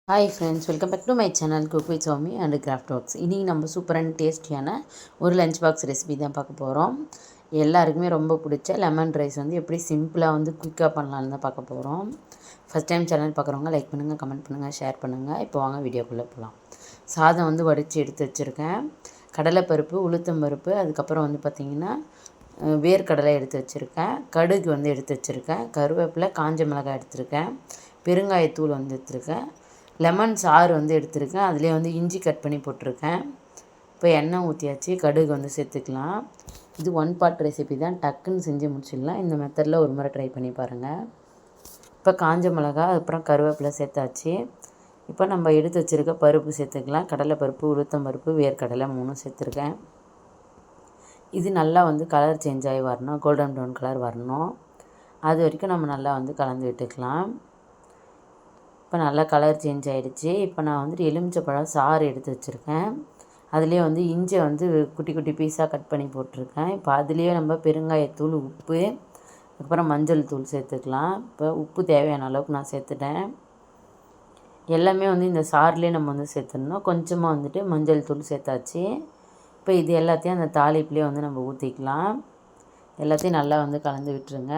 Hi friends, welcome back to my channel cook with Soumi and craft works. இன்றைக்கி நம்ம super and டேஸ்டியான ஒரு lunch box recipe தான் பார்க்க போகிறோம். எல்லாருக்குமே ரொம்ப பிடிச்ச லெமன் ரைஸ் எப்படி சிம்பிளாக குயிக்காக பண்ணலான்னு தான் பார்க்க போகிறோம். ஃபஸ்ட் டைம் சேனல் பார்க்குறவங்க லைக் பண்ணுங்கள், கமெண்ட் பண்ணுங்கள், ஷேர் பண்ணுங்கள். இப்போ வாங்க வீடியோக்குள்ளே போகலாம். சாதம் வடித்து எடுத்து வச்சுருக்கேன். கடலைப்பருப்பு, உளுத்தம்பருப்பு, அதுக்கப்புறம் பார்த்திங்கன்னா வேர்க்கடலை எடுத்து வச்சுருக்கேன். கடுகு எடுத்து வச்சுருக்கேன். கருவேப்பிலை, காஞ்ச மிளகாய் எடுத்துருக்கேன். பெருங்காயத்தூள் எடுத்துருக்கேன். லெமன் சாறு எடுத்துருக்கேன். அதிலே இஞ்சி கட் பண்ணி போட்டிருக்கேன். இப்போ எண்ணெய் ஊற்றியாச்சு. கடுகு சேர்த்துக்கலாம். இது ஒன் பார்ட் ரெசிபி தான், டக்குன்னு செஞ்சு முடிச்சிடலாம். இந்த மெத்தடில் ஒரு முறை ட்ரை பண்ணி பாருங்கள். இப்போ காஞ்ச மிளகா, அப்புறம் கருவேப்பிலை சேர்த்தாச்சு. இப்போ நம்ம எடுத்து வச்சுருக்க பருப்பு சேர்த்துக்கலாம். கடலைப்பருப்பு, உளுத்தம்பருப்பு, வேர்க்கடலை 3 சேர்த்துருக்கேன். இது நல்லா கலர் சேஞ்ச் ஆகி வரணும், கோல்டன் ப்ரௌன் கலர் வரணும். அது வரைக்கும் நம்ம நல்லா கலந்து விட்டுக்கலாம். இப்போ நல்லா கலர் சேஞ்ச் ஆகிடுச்சு. இப்போ நான் எலுமிச்சைப்பழம் சாறு எடுத்து வச்சுருக்கேன். அதுலேயே இஞ்சி குட்டி குட்டி பீஸாக கட் பண்ணி போட்டிருக்கேன். இப்போ அதுலேயே நம்ம பெருங்காயத்தூள், உப்பு, அதுக்கப்புறம் மஞ்சள் தூள் சேர்த்துக்கலாம். இப்போ உப்பு தேவையான அளவுக்கு நான் சேர்த்துட்டேன். எல்லாமே இந்த சாறுலேயே நம்ம சேர்த்துடணும். கொஞ்சமாக மஞ்சள் தூள் சேர்த்தாச்சு. இப்போ இது எல்லாத்தையும் அந்த தாளிப்புலேயே நம்ம ஊற்றிக்கலாம். எல்லாத்தையும் நல்லா கலந்து விட்டுருங்க.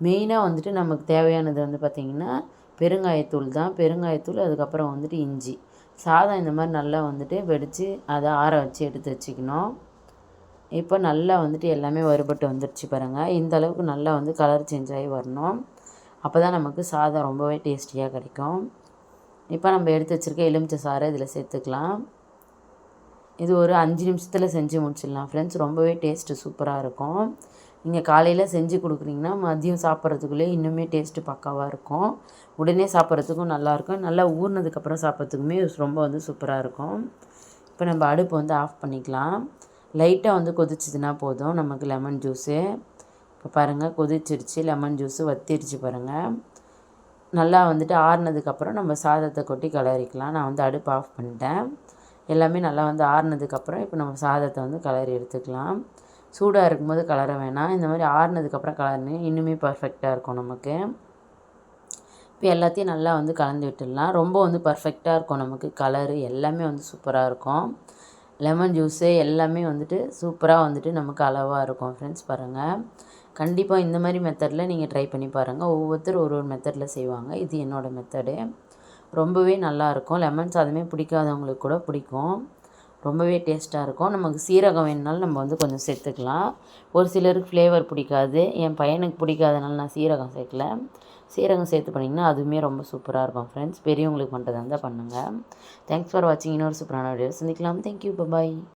மெயினாக நமக்கு தேவையானது பார்த்திங்கன்னா பெருங்காயத்தூள் தான். பெருங்காயத்தூள், அதுக்கப்புறம் இஞ்சி. சாதம் இந்த மாதிரி நல்லா வெடித்து அதை ஆற வச்சு எடுத்து வச்சுக்கணும். இப்போ நல்லா எல்லாமே வறுபட்டு வந்துடுச்சு பாருங்கள். இந்த அளவுக்கு நல்லா கலர் சேஞ்ச் ஆகி வரணும். அப்போ தான் நமக்கு சாதம் ரொம்பவே டேஸ்டியாக கிடைக்கும். இப்போ நம்ம எடுத்து வச்சுருக்க எலுமிச்சை சாறை இதில் சேர்த்துக்கலாம். இது ஒரு 5 நிமிஷத்தில் செஞ்சு முடிச்சிடலாம் ஃப்ரெண்ட்ஸ். ரொம்பவே டேஸ்ட்டு சூப்பராக இருக்கும். நீங்கள் காலையில் செஞ்சு கொடுக்குறீங்கன்னா மதியம் சாப்பிட்றதுக்குள்ளே இன்னுமே டேஸ்ட்டு பக்காவாக இருக்கும். உடனே சாப்பிட்றதுக்கும் நல்லாயிருக்கும். நல்லா ஊறினதுக்கப்புறம் சாப்பிட்றதுக்குமே ரொம்ப சூப்பராக இருக்கும். இப்போ நம்ம அடுப்பு ஆஃப் பண்ணிக்கலாம். லைட்டாக கொதிச்சிதுன்னா போதும் நமக்கு லெமன் ஜூஸு. இப்போ பாருங்கள், கொதிச்சிடுச்சு. லெமன் ஜூஸு வத்திடுச்சு பாருங்கள். நல்லா ஆறுனதுக்கப்புறம் நம்ம சாதத்தை கொட்டி கிளறிக்கலாம். நான் அடுப்பு ஆஃப் பண்ணிட்டேன். எல்லாமே நல்லா ஆறுனதுக்கப்புறம் இப்போ நம்ம சாதத்தை கிளறி எடுத்துக்கலாம். சூடாக இருக்கும்போது கலர வேணாம். இந்த மாதிரி ஆறுனதுக்கப்புறம் கலர்னு இன்னுமே பர்ஃபெக்டாக இருக்கும் நமக்கு. இப்போ எல்லாத்தையும் நல்லா கலந்து விட்டுடலாம். ரொம்ப பர்ஃபெக்டாக இருக்கும் நமக்கு. கலரு எல்லாமே சூப்பராக இருக்கும். லெமன் ஜூஸு எல்லாமே சூப்பராக நமக்கு அளவாக இருக்கும் ஃப்ரெண்ட்ஸ். பாருங்கள், கண்டிப்பாக இந்த மாதிரி மெத்தடில் நீங்கள் ட்ரை பண்ணி பாருங்கள். ஒவ்வொருத்தர் ஒரு ஒரு மெத்தடில் செய்வாங்க. இது என்னோடய மெத்தடு. ரொம்பவே நல்லாயிருக்கும். லெமன் சாதமே பிடிக்காதவங்களுக்கு கூட பிடிக்கும். ரொம்பவே டேஸ்ட்டாக இருக்கும். நமக்கு சீரகம் வேணுனாலும் நம்ம கொஞ்சம் சேர்த்துக்கலாம். ஒரு சிலருக்கு ஃப்ளேவர் பிடிக்காது. என் பையனுக்கு பிடிக்காதனால நான் சீரகம் சேர்க்கல. சீரகம் சேர்த்து பண்ணிங்கன்னா அதுவுமே ரொம்ப சூப்பராக இருக்கும் ஃப்ரெண்ட்ஸ். பெரியவங்களுக்கு பண்ணுறதா இருந்தால் பண்ணுங்கள். தேங்க்ஸ் ஃபார் வாட்சிங். இன்னொரு சூப்பரான வீடியோ சந்திக்கலாம். தேங்க்யூ, பாய்.